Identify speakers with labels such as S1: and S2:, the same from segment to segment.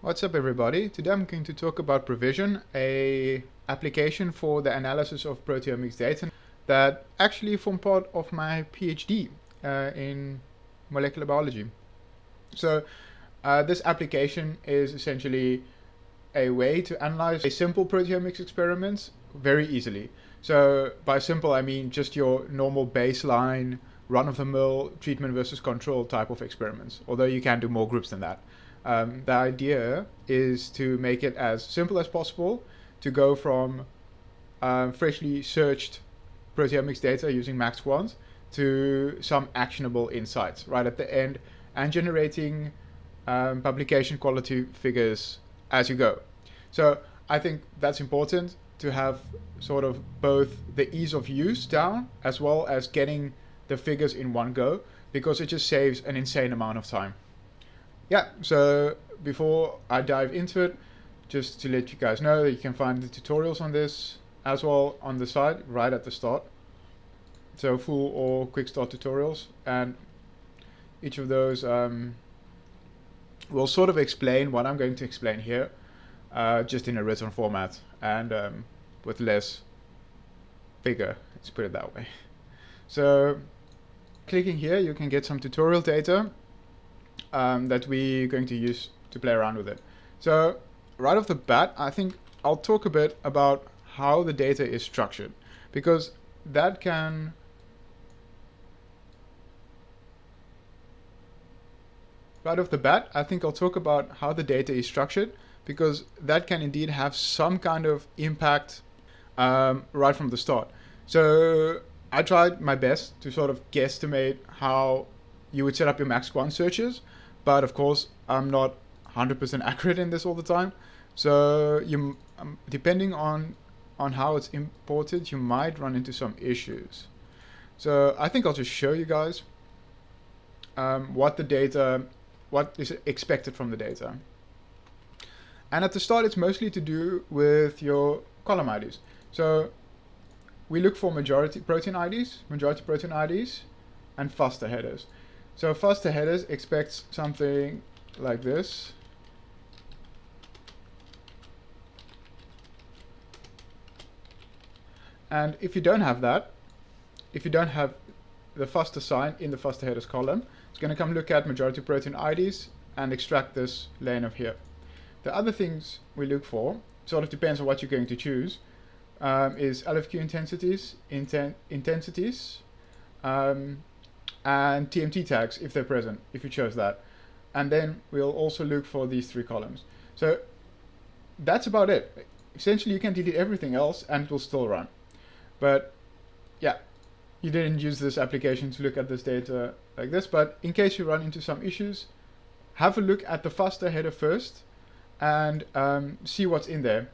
S1: What's up everybody? Today I'm going to talk about ProVision, a application for the analysis of proteomics data that actually formed part of my PhD in molecular biology. So this application is essentially a way to analyze a simple proteomics experiments very easily. So by simple I mean just your normal baseline run-of-the-mill treatment versus control type of experiments, although you can do more groups than that. The idea is to make it as simple as possible to go from freshly searched proteomics data using MaxQuant to some actionable insights right at the end and generating publication quality figures as you go. So I think that's important to have sort of both the ease of use down as well as getting the figures in one go, because it just saves an insane amount of time. Yeah, so before I dive into it, just to let you guys know that you can find the tutorials on this as well on the site right at the start. So full or quick start tutorials, and each of those will sort of explain what I'm going to explain here, just in a written format and with less figure, let's put it that way. So clicking here, you can get some tutorial data that we're going to use to play around with it. So right off the bat, I think I'll talk a bit about how the data is structured, because that can right off the bat, I think I'll talk about how the data is structured, because that can indeed have some kind of impact right from the start. So I tried my best to sort of guesstimate how you would set up your MaxQuant searches, but of course I'm not 100% accurate in this all the time. So you, depending on how it's imported, you might run into some issues. So I think I'll just show you guys what is expected from the data. And at the start, it's mostly to do with your column IDs. So we look for majority protein IDs, and FASTA headers. So FASTA headers expects something like this. And if you don't have that, if you don't have the FASTA sign in the FASTA headers column, it's going to come look at majority protein IDs and extract this lane of here. The other things we look for, sort of depends on what you're going to choose, is LFQ intensities, and TMT tags if they're present, if you chose that. And then we'll also look for these three columns. So that's about it. Essentially, you can delete everything else and it will still run. But yeah, you didn't use this application to look at this data like this, but in case you run into some issues, have a look at the FASTA header first and see what's in there.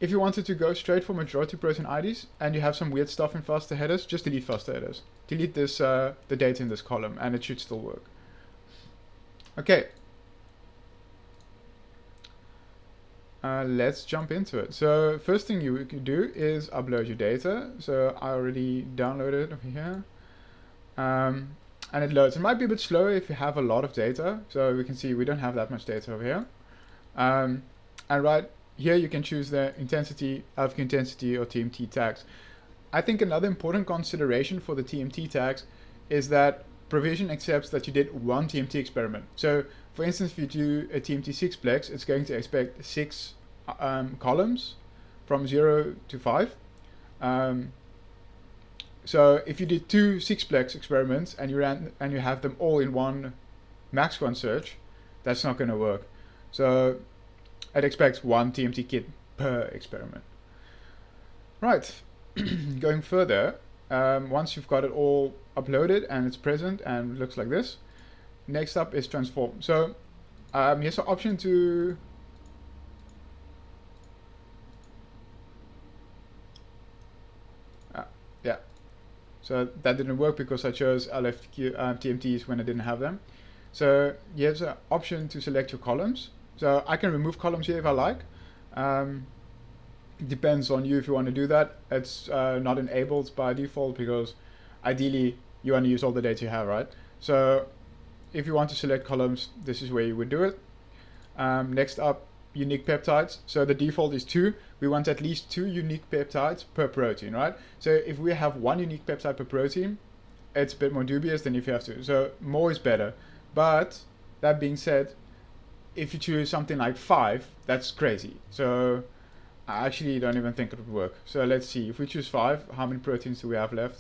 S1: If you wanted to go straight for majority protein IDs and you have some weird stuff in FASTA headers, just delete FASTA headers. Delete this the data in this column and it should still work. Okay. Let's jump into it. So first thing you can do is upload your data. So I already downloaded it over here. And it loads. It might be a bit slower if you have a lot of data. So we can see we don't have that much data over here. And right here you can choose the intensity, LFQ intensity, or TMT tags. I think another important consideration for the TMT tags is that ProVision accepts that you did one TMT experiment. So for instance, if you do a TMT 6-plex, it's going to expect 6 columns from 0 to 5. So if you did 2 6-plex experiments and you have them all in one MaxQuant search, that's not going to work. So it expects 1 TMT kit per experiment. Right, going further, once you've got it all uploaded and it's present and looks like this, next up is transform. So here's an option to so that didn't work because I chose LFQ TMTs when I didn't have them. So here's an option to select your columns. So I can remove columns here if I like. It depends on you if you want to do that. It's not enabled by default because ideally you want to use all the data you have, right? So if you want to select columns, this is where you would do it. Next up, unique peptides. So the default is 2. We want at least 2 unique peptides per protein, right? So if we have 1 unique peptide per protein, it's a bit more dubious than if you have 2. So more is better. But that being said, if you choose something like 5, that's crazy. So I actually don't even think it would work. So let's see. If we choose 5, how many proteins do we have left?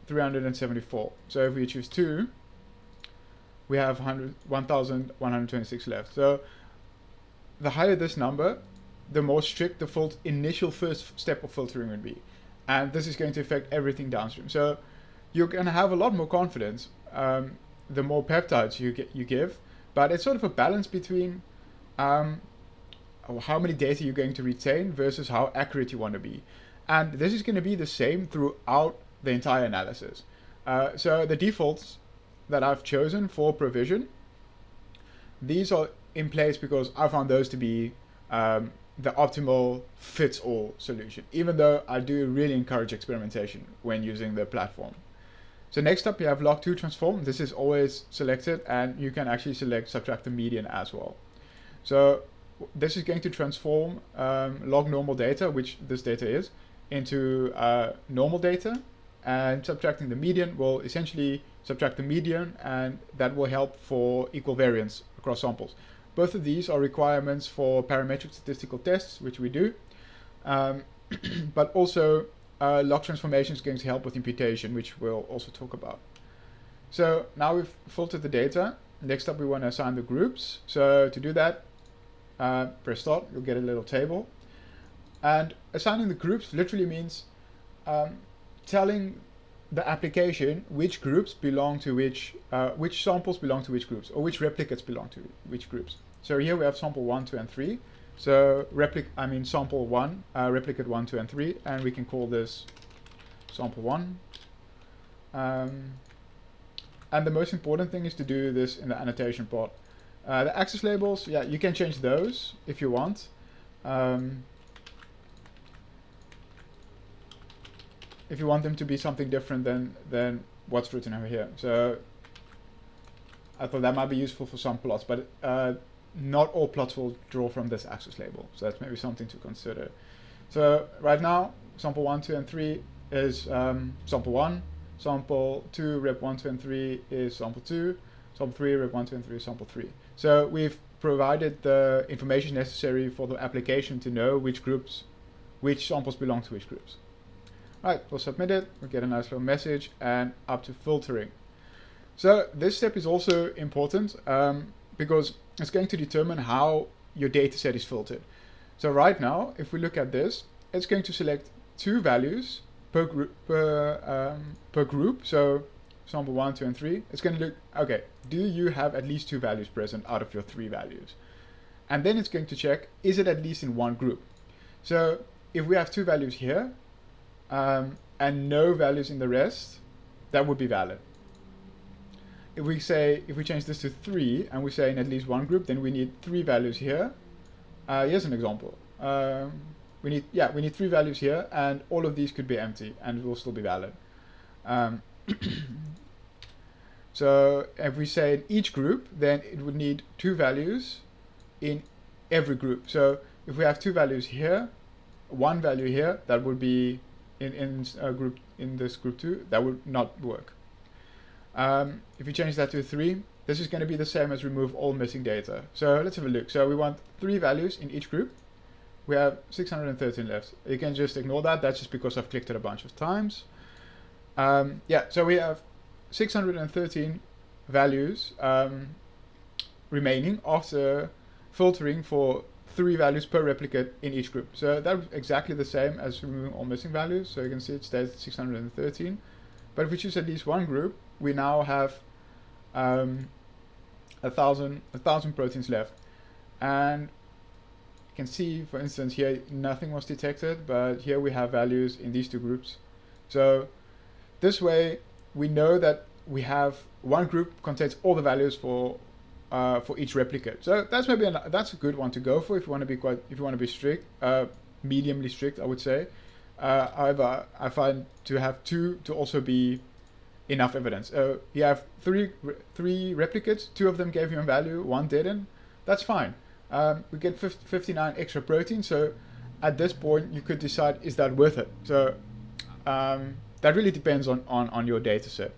S1: 374. So if we choose 2, we have 1,126 left. So the higher this number, the more strict the initial first step of filtering would be. And this is going to affect everything downstream. So you're going to have a lot more confidence the more peptides you give. But it's sort of a balance between how many data you're going to retain versus how accurate you want to be. And this is going to be the same throughout the entire analysis. So the defaults that I've chosen for ProVision, these are in place because I found those to be the optimal fits-all solution, even though I do really encourage experimentation when using the platform. So next up, you have Log2 Transform. This is always selected, and you can actually select subtract the median as well. So this is going to transform log normal data, which this data is, into normal data, and subtracting the median will essentially subtract the median, and that will help for equal variance across samples. Both of these are requirements for parametric statistical tests, which we do, but also log transformation is going to help with imputation, which we'll also talk about. So now we've filtered the data. Next up, we want to assign the groups. So to do that, press start, you'll get a little table. And assigning the groups literally means telling the application which groups belong to which samples belong to which groups, or which replicates belong to which groups. So here we have sample 1, 2, and 3. So sample 1, replicate 1, 2, and 3, and we can call this sample 1. And the most important thing is to do this in the annotation part. The axis labels, yeah, you can change those if you want. If you want them to be something different than what's written over here. So I thought that might be useful for some plots, but not all plots will draw from this axis label. So that's maybe something to consider. So right now, sample 1, 2, and 3 is sample 1. Sample 2, rep 1, 2, and 3 is sample 2. Sample 3, rep 1, 2, and 3 is sample 3. So we've provided the information necessary for the application to know which samples belong to which groups. Right, we'll submit it, we'll get a nice little message, and up to filtering. So this step is also important because it's going to determine how your data set is filtered. So right now, if we look at this, it's going to select 2 values per group. So sample 1, 2, and 3. It's going to look, okay, do you have at least 2 values present out of your 3 values? And then it's going to check, is it at least in one group? So if we have 2 values here, and no values in the rest, that would be valid. If we change this to 3 and we say in at least one group, then we need 3 values here. Here's an example. We need 3 values here, and all of these could be empty, and it will still be valid. So if we say in each group, then it would need 2 values in every group. So if we have 2 values here, 1 value here, that would be in this group 2, that would not work. If you change that to 3, this is going to be the same as remove all missing data. So let's have a look. So we want 3 values in each group. We have 613 left. You can just ignore that. That's just because I've clicked it a bunch of times. So we have 613 values remaining after filtering for 3 values per replicate in each group. So that's exactly the same as removing all missing values. So you can see it stays at 613. But if we choose at least one group, we now have 1,000 proteins left. And you can see, for instance, here nothing was detected, but here we have values in these 2 groups. So this way, we know that we have one group contains all the values for each replicate. So that's that's a good one to go for if you want to be strict, mediumly strict, I would say. However, I find to have 2 to also be enough evidence. You have three replicates, 2 of them gave you a value, 1 didn't. that's fine. We get 59 extra protein, so at this point you could decide, is that worth it? So that really depends on your data set.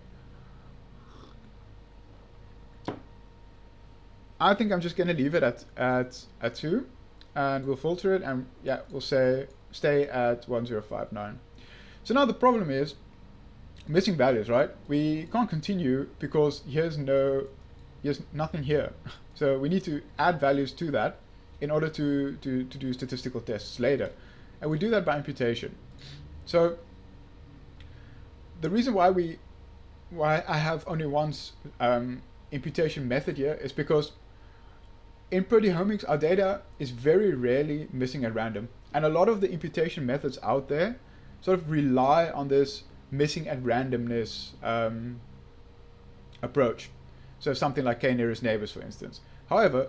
S1: I think I'm just going to leave it at 2, and we'll filter it, and yeah, we'll say stay at 1059. So now the problem is missing values, right? We can't continue because here's nothing here. So we need to add values to that in order to do statistical tests later. And we do that by imputation. So the reason why I have only one imputation method here is because in proteomics, our data is very rarely missing at random. And a lot of the imputation methods out there sort of rely on this missing at randomness approach. So something like k-nearest neighbors, for instance. However,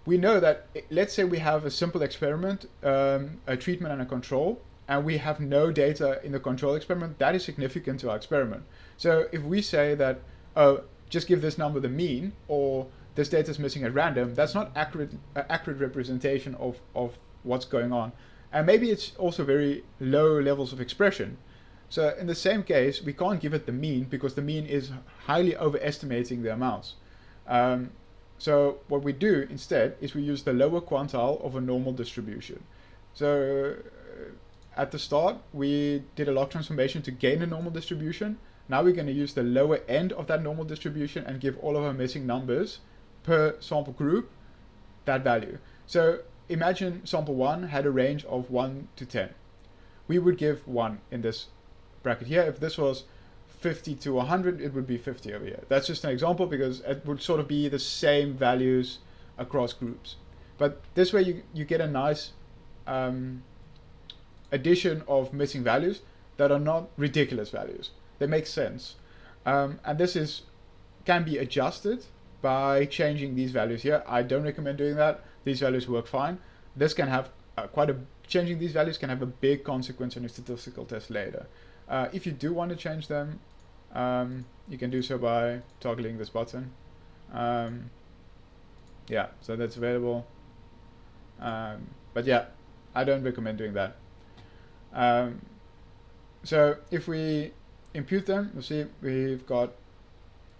S1: we know that, let's say we have a simple experiment, a treatment and a control, and we have no data in the control experiment, that is significant to our experiment. So if we say that, oh, just give this number the mean, or this data is missing at random, that's not accurate representation of what's going on. And maybe it's also very low levels of expression. So in the same case, we can't give it the mean because the mean is highly overestimating the amounts. So what we do instead is we use the lower quantile of a normal distribution. So at the start, we did a log transformation to gain a normal distribution. Now we're going to use the lower end of that normal distribution and give all of our missing numbers per sample group that value. So imagine sample 1 had a range of 1 to 10. We would give 1 in this bracket here. If this was 50 to 100, it would be 50 over here. That's just an example because it would sort of be the same values across groups. But this way you get a nice addition of missing values that are not ridiculous values. They make sense. And this can be adjusted by changing these values here. I don't recommend doing that. These values work fine. This can have changing these values can have a big consequence on your statistical test later. If you do want to change them, you can do so by toggling this button. Yeah, so that's available. But yeah, I don't recommend doing that. So if we impute them, you'll see we've got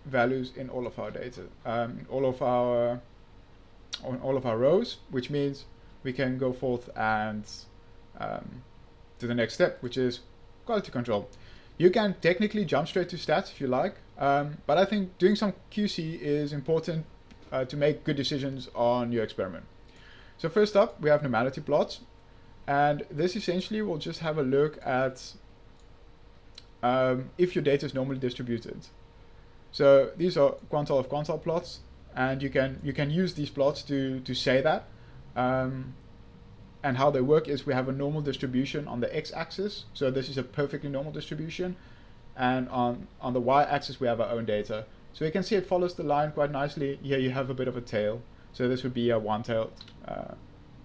S1: values in all of our data, in all of our rows, which means we can go forth and to the next step, which is quality control. You can technically jump straight to stats if you like, but I think doing some QC is important to make good decisions on your experiment. So first up, we have Normality Plots, and this essentially will just have a look at if your data is normally distributed. So these are Quantile of Quantile plots, and you can use these plots to say that. And how they work is we have a normal distribution on the x-axis, so this is a perfectly normal distribution, and on the y-axis we have our own data. So you can see it follows the line quite nicely. Here you have a bit of a tail, so this would be a one-tailed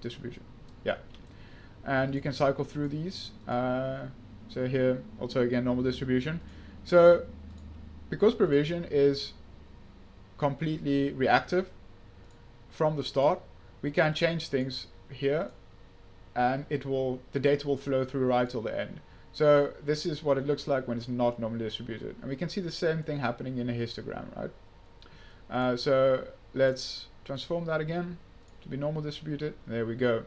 S1: distribution. Yeah, and you can cycle through these. So here also again normal distribution. So because ProVision is completely reactive from the start, we can change things here, and the data will flow through right till the end. So this is what it looks like when it's not normally distributed. And we can see the same thing happening in a histogram, right? So let's transform that again to be normal distributed. There we go.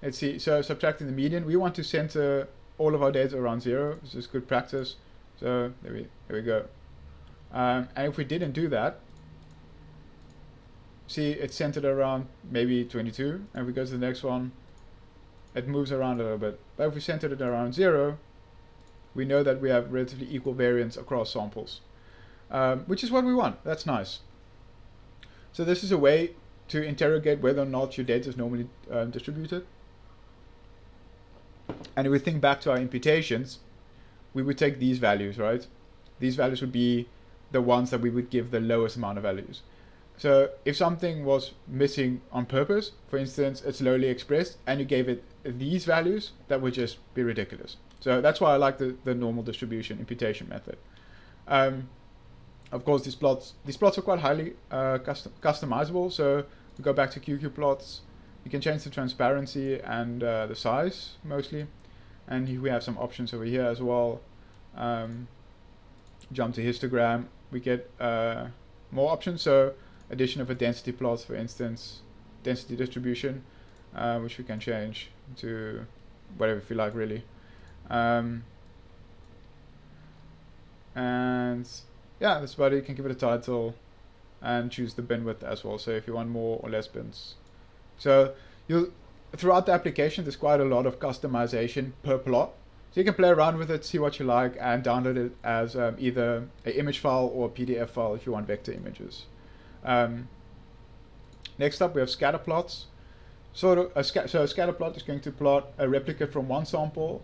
S1: Let's see, so subtracting the median, we want to center all of our data around 0. This is good practice. So there we go. And if we didn't do that, see, it's centered around maybe 22, and if we go to the next one, it moves around a little bit. But if we centered it around 0, we know that we have relatively equal variance across samples, which is what we want. That's nice. So this is a way to interrogate whether or not your data is normally distributed. And if we think back to our imputations, we would take these values, right? These values would be the ones that we would give the lowest amount of values. So if something was missing on purpose, for instance, it's lowly expressed, and you gave it these values, that would just be ridiculous. So that's why I like the normal distribution imputation method. Of course, these plots are quite highly customizable. So we go back to QQ plots. You can change the transparency and the size mostly, and here we have some options over here as well. Jump to histogram. We get more options. So addition of a density plot, for instance, density distribution, which we can change to whatever we like really. And yeah, that's about it. You can give it a title and choose the bin width as well. So if you want more or less bins. So throughout the application, there's quite a lot of customization per plot. So you can play around with it, see what you like, and download it as either an image file or a PDF file if you want vector images. Next up, we have scatter plots. So a scatter plot is going to plot a replicate from one sample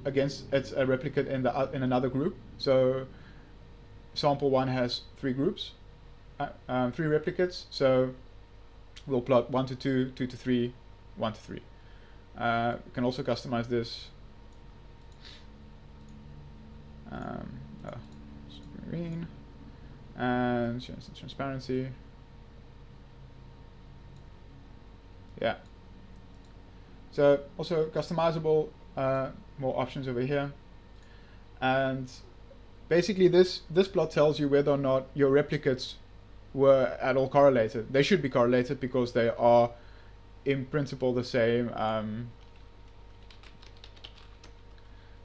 S1: against a replicate in another group. So sample 1 has 3 groups, 3 replicates. So we'll plot 1 to 2, 2 to 3, 1 to 3. We can also customize this. Green and change the transparency. Yeah. So also customizable, more options over here. And basically this plot tells you whether or not your replicates were at all correlated. They should be correlated because they are in principle the same.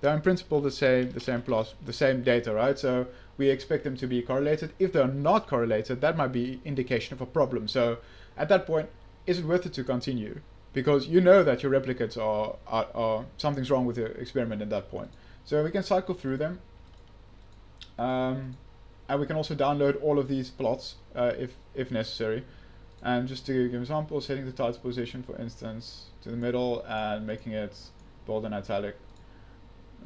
S1: They're in principle the same plots, the same data, right? So we expect them to be correlated. If they're not correlated, that might be indication of a problem. So at that point, is it worth it to continue? Because you know that your replicates are something's wrong with your experiment at that point. So we can cycle through them. And we can also download all of these plots if necessary. And just to give an example, setting the title position, for instance, to the middle and making it bold and italic.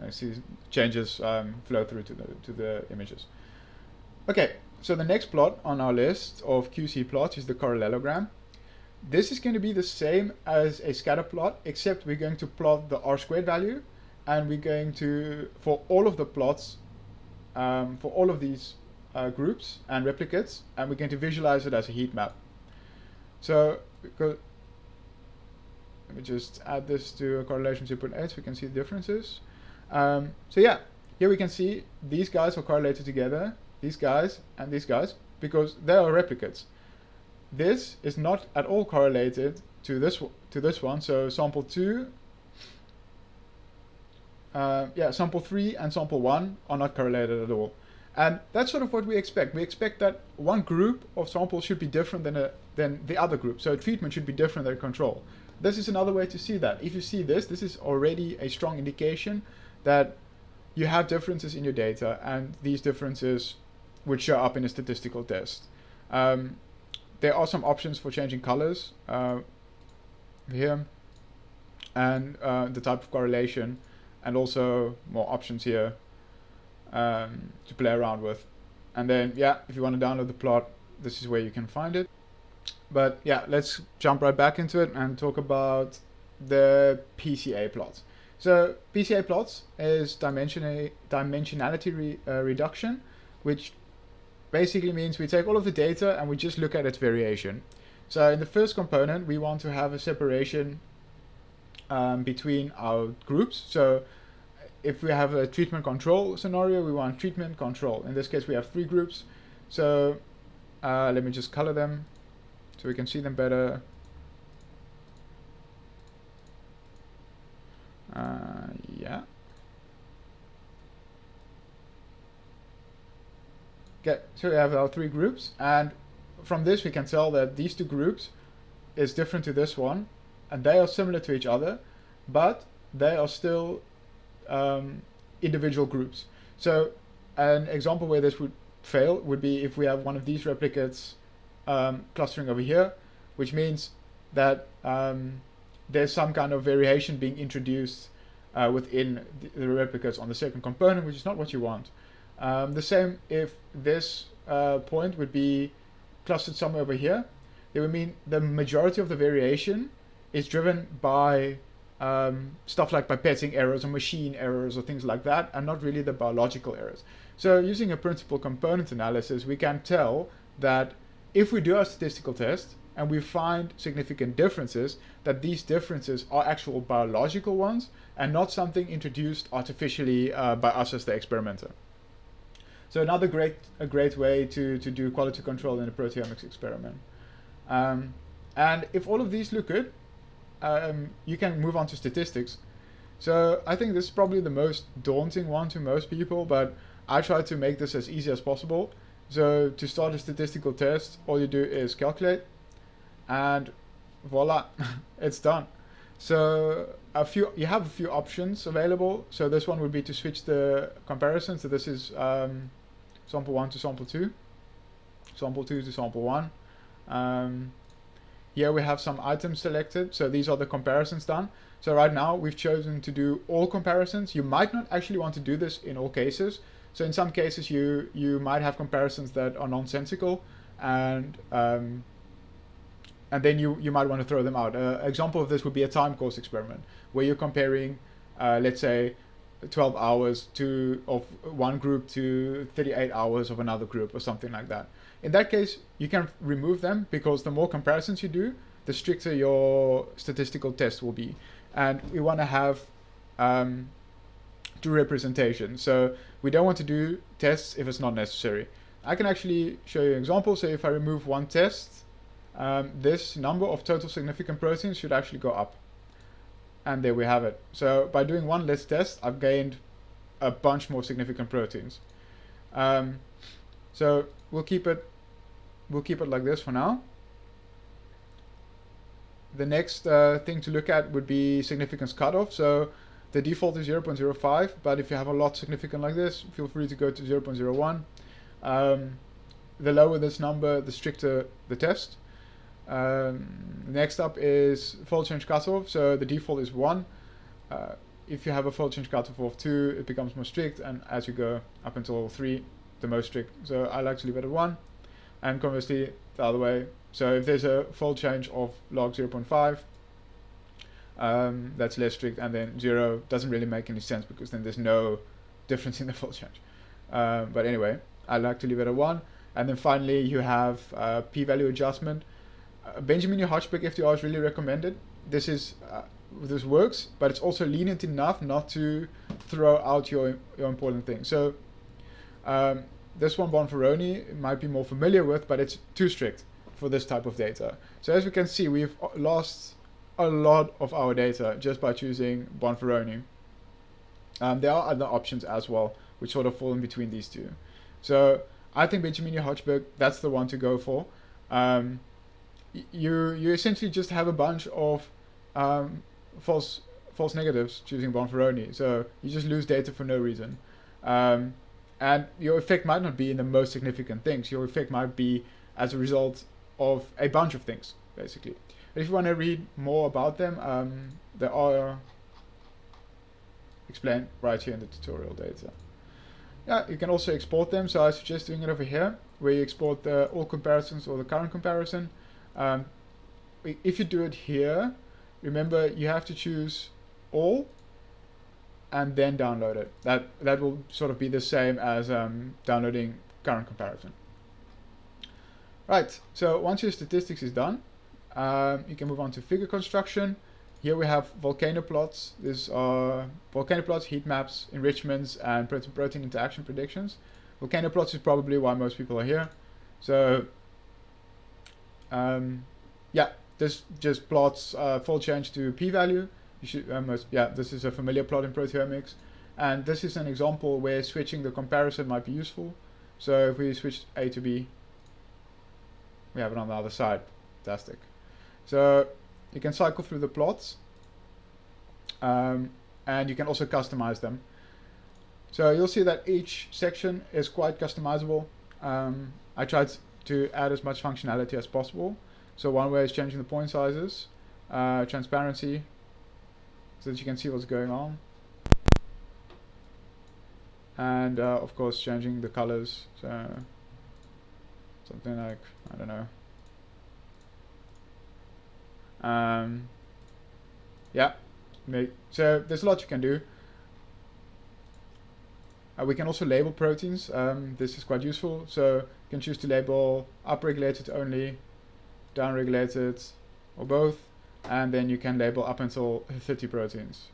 S1: I see changes flow through to the images. Okay, so the next plot on our list of QC plots is the parallelogram. This is going to be the same as a scatter plot, except we're going to plot the R² value, and we're going to, for all of the plots, for all of these groups and replicates, and we're going to visualize it as a heat map. So let me just add this to a correlation 2.8 so we can see the differences. So yeah, here we can see these guys are correlated together, these guys and these guys, because they are replicates. This is not at all correlated to this one. So sample 2, sample 3 and sample 1 are not correlated at all. And that's sort of what we expect. We expect that one group of samples should be different than the other group. So treatment should be different than control. This is another way to see that. If you see this is already a strong indication that you have differences in your data, and these differences would show up in a statistical test. There are some options for changing colors here, and the type of correlation, and also more options here to play around with. And then, yeah, if you want to download the plot, this is where you can find it. But yeah, let's jump right back into it and talk about the Pca plots. So Pca plots is dimensionality reduction, which basically means we take all of the data and we just look at its variation. So in the first component, we want to have a separation between our groups. So if we have a treatment control scenario, we want treatment control. In this case, we have 3 groups. So let me just color them so we can see them better. Yeah. Okay, so we have our 3 groups, and from this we can tell that these 2 groups is different to this one, and they are similar to each other, but they are still individual groups. So an example where this would fail would be if we have one of these replicates clustering over here, which means that there's some kind of variation being introduced within the replicates on the second component, which is not what you want. The same if this point would be clustered somewhere over here. It would mean the majority of the variation is driven by stuff like pipetting errors or machine errors or things like that, and not really the biological errors. So using a principal component analysis, we can tell that if we do our statistical test and we find significant differences, that these differences are actual biological ones and not something introduced artificially by us as the experimenter. So another great way to do quality control in a proteomics experiment. And if all of these look good, you can move on to statistics. So I think this is probably the most daunting one to most people, but I try to make this as easy as possible. So to start a statistical test, all you do is calculate, and voila, it's done. So you have a few options available. So this one would be to switch the comparison. So this is sample 1 to sample 2, sample 2 to sample 1. Here we have some items selected. So these are the comparisons done. So right now we've chosen to do all comparisons. You might not actually want to do this in all cases. So in some cases you might have comparisons that are nonsensical, and then you might want to throw them out. Example of this would be a time course experiment where you're comparing, let's say, 12 hours of one group to 38 hours of another group or something like that. In that case, you can remove them because the more comparisons you do, the stricter your statistical test will be. And we want to have two representations. So we don't want to do tests if it's not necessary. I can actually show you an example. So if I remove one test, this number of total significant proteins should actually go up. And there we have it. So by doing one less test, I've gained a bunch more significant proteins. So we'll keep it like this for now. The next thing to look at would be significance cutoff. So the default is 0.05, but if you have a lot significant like this, feel free to go to 0.01. The lower this number, the stricter the test. Next up is fold change cutoff. So the default is 1. If you have a fold change cutoff of 2, it becomes more strict, and as you go up until 3, the most strict. So I like to leave it at 1, and conversely the other way. So if there's a fold change of log 0.5, that's less strict, and then 0 doesn't really make any sense because then there's no difference in the fold change. But anyway, I like to leave it at 1. And then finally you have p-value adjustment. Benjamin-Hodgbeck FTR is really recommended. This works, but it's also lenient enough not to throw out your important things. So this one Bonferroni might be more familiar with, but it's too strict for this type of data. So as we can see, we've lost a lot of our data just by choosing Bonferroni. There are other options as well, which sort of fall in between these two. So I think Benjamin-Hodgbeck, that's the one to go for. You essentially just have a bunch of false negatives choosing Bonferroni. So you just lose data for no reason. And your effect might not be in the most significant things. Your effect might be as a result of a bunch of things, basically. But if you want to read more about them, they are explained right here in the tutorial data. Yeah, you can also export them. So I suggest doing it over here, where you export the all comparisons or the current comparison. If you do it here, remember you have to choose all and then download it. That will sort of be the same as downloading current comparison. Right, so once your statistics is done, you can move on to figure construction. Here we have Volcano Plots. These are Volcano Plots, heat maps, enrichments, and protein interaction predictions. Volcano Plots is probably why most people are here. So yeah, this just plots fold change to p-value. You should this is a familiar plot in proteomics, and this is an example where switching the comparison might be useful. So if we switch A to B, we have it on the other side. Fantastic. So you can cycle through the plots, and you can also customize them. So you'll see that each section is quite customizable. I tried to add as much functionality as possible. So one way is changing the point sizes, transparency, so that you can see what's going on. And of course changing the colors, so something like, I don't know. Yeah, So there's a lot you can do. We can also label proteins. This is quite useful. So you can choose to label upregulated only, downregulated, or both, and then you can label up until 30 proteins.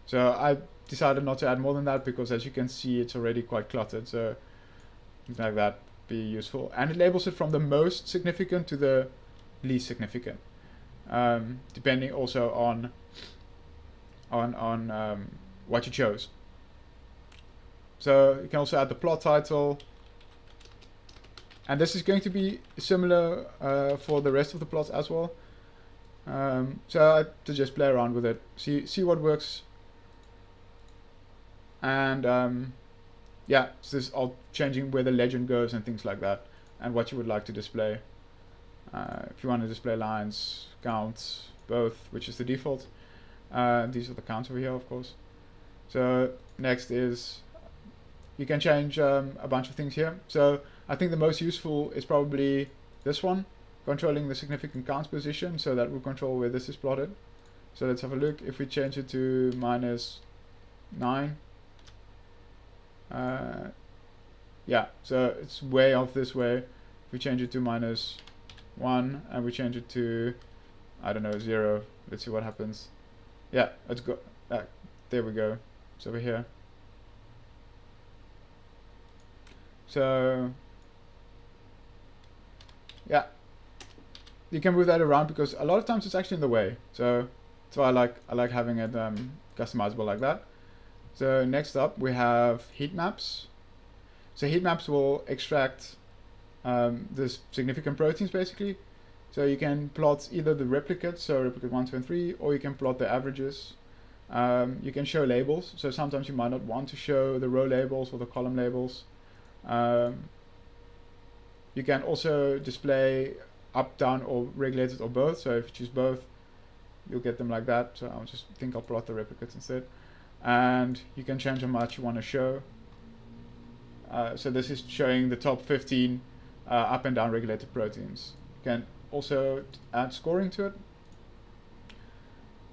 S1: So I decided not to add more than that because, as you can see, it's already quite cluttered. So something like that be useful, and it labels it from the most significant to the least significant, depending also on what you chose. So you can also add the plot title, and this is going to be similar for the rest of the plots as well. So I to just play around with it, see what works, and yeah, so this is all changing where the legend goes and things like that, and what you would like to display. If you want to display lines, counts, both, which is the default. These are the counts over here, of course. So next is you can change a bunch of things here. So I think the most useful is probably this one, controlling the significant counts position, so that will control where this is plotted. So let's have a look. If we change it to -9, yeah, so it's way off this way. If we change it to -1 and we change it to, I don't know, 0, let's see what happens. Yeah, let's go. There we go. It's over here. So yeah, you can move that around because a lot of times it's actually in the way. So that's why I like having it customizable like that. So next up we have heat maps. So heat maps will extract the significant proteins basically. So you can plot either the replicates, so replicate 1, 2, and 3, or you can plot the averages. You can show labels. So sometimes you might not want to show the row labels or the column labels. You can also display up, down, or regulated, or both. So if you choose both, you'll get them like that. So I'll plot the replicates instead. And you can change how much you want to show. So this is showing the top 15 up and down regulated proteins. You can also add scoring to it.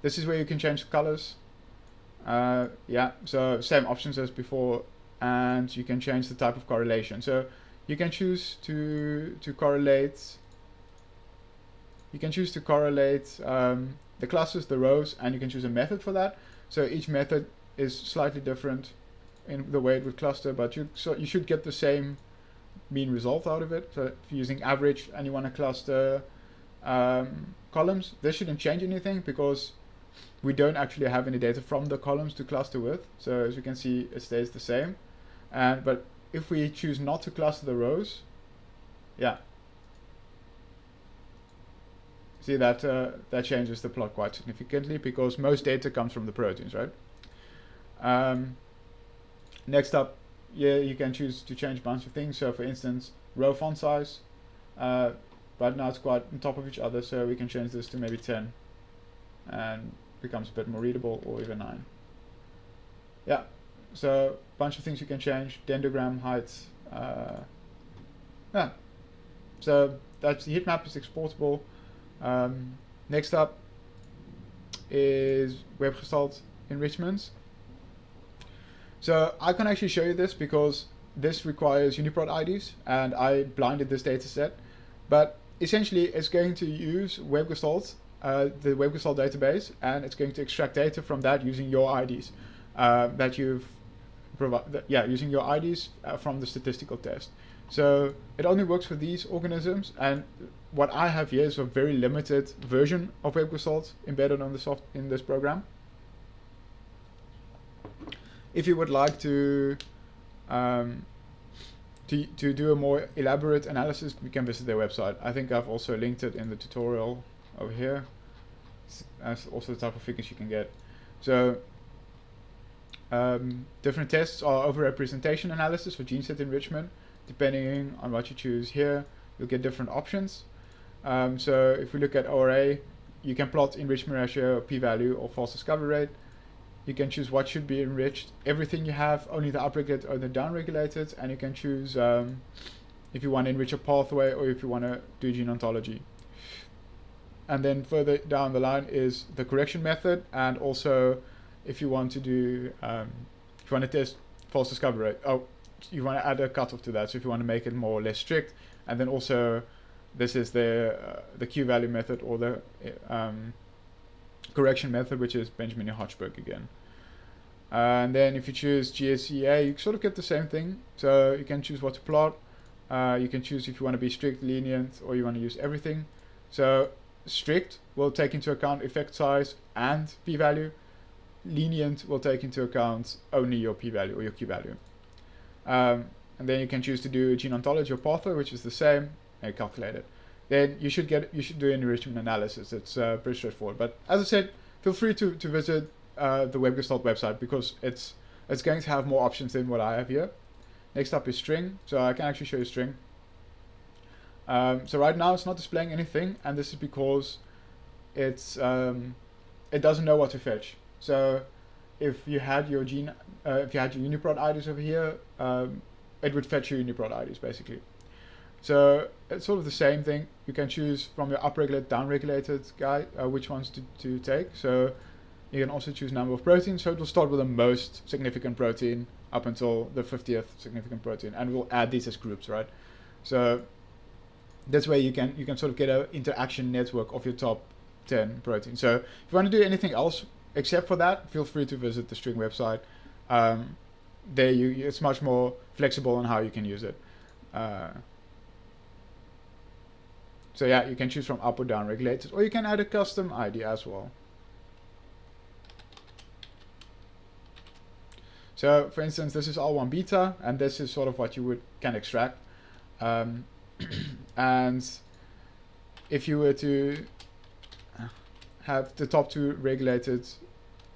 S1: This is where you can change the colors. Yeah, so same options as before, and you can change the type of correlation. So you can choose to correlate. You can choose to correlate the clusters, the rows, and you can choose a method for that. So each method is slightly different in the way it would cluster, but you should get the same mean result out of it. So if you're using average and you want to cluster columns, this shouldn't change anything because we don't actually have any data from the columns to cluster with. So as you can see, it stays the same. But if we choose not to cluster the rows, yeah, see that that changes the plot quite significantly because most data comes from the proteins, right? Next up, yeah, you can choose to change a bunch of things. So for instance, row font size. Right now it's quite on top of each other, so we can change this to maybe 10 and becomes a bit more readable, or even 9. Yeah, so a bunch of things you can change. Dendrogram height. Yeah, so that's the heat map is exportable. Next up is WebGestalt enrichments. So I can actually show you this because this requires UniProt IDs, and I blinded this data set. But essentially, it's going to use WebGestalt, the WebGestalt database, and it's going to extract data from that using your IDs that you've provided. Yeah, using your IDs from the statistical test. So it only works for these organisms, and what I have here is a very limited version of WebGestalt embedded on the in this program. If you would like to do a more elaborate analysis, you can visit their website. I think I've also linked it in the tutorial over here. That's also the type of figures you can get. So different tests are overrepresentation analysis for gene set enrichment. Depending on what you choose here, you'll get different options. So if we look at ORA, you can plot enrichment ratio, p-value, or false discovery rate. You can choose what should be enriched, everything you have, only the upregulated or the downregulated, and you can choose if you want to enrich a pathway or if you want to do gene ontology. And then further down the line is the correction method, and also if you want to do, if you want to test false discovery rate, you want to add a cutoff to that. So if you want to make it more or less strict, and then also this is the Q-value method, or the correction method, which is Benjamin-Hodgberg again. And then if you choose GSEA, you sort of get the same thing. So you can choose what to plot. You can choose if you want to be strict, lenient, or you want to use everything. So strict will take into account effect size and p-value. Lenient will take into account only your p-value or your q-value. And then you can choose to do a gene ontology or pathway, which is the same, and calculate it. Then you should do an enrichment analysis. It's pretty straightforward. But as I said, feel free to visit the WebGestalt website, because it's going to have more options than what I have here. Next up is string. So I can actually show you string. So right now it's not displaying anything, and this is because it doesn't know what to fetch. So if you had your UniProt IDs over here, it would fetch your UniProt IDs basically. So it's sort of the same thing. You can choose from your upregulated, downregulated guide which ones to take. So you can also choose number of proteins. So it will start with the most significant protein up until the 50th significant protein, and we'll add these as groups, right? So that's where you can sort of get an interaction network of your top 10 proteins. So if you want to do anything else except for that, feel free to visit the string website. It's much more flexible on how you can use it. So yeah, you can choose from up or down regulated, or you can add a custom ID as well. So for instance, this is R1 beta, and this is sort of what you can extract. And if you were to have the top two regulated,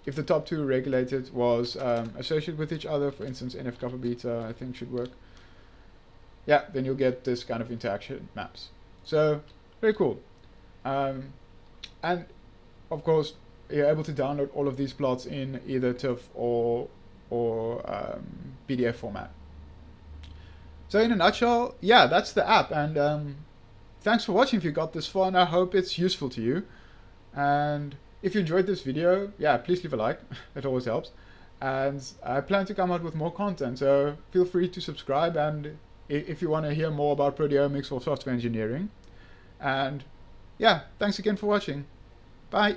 S1: if the top two regulated was associated with each other, for instance, NF kappa beta, I think should work. Yeah, then you'll get this kind of interaction maps. So very cool. And of course, you're able to download all of these plots in either TIFF or PDF format. So in a nutshell, yeah, that's the app. And thanks for watching if you got this far, and I hope it's useful to you. And if you enjoyed this video, yeah, please leave a like. It always helps. And I plan to come out with more content, so feel free to subscribe, and if you want to hear more about proteomics or software engineering. And yeah, thanks again for watching. Bye.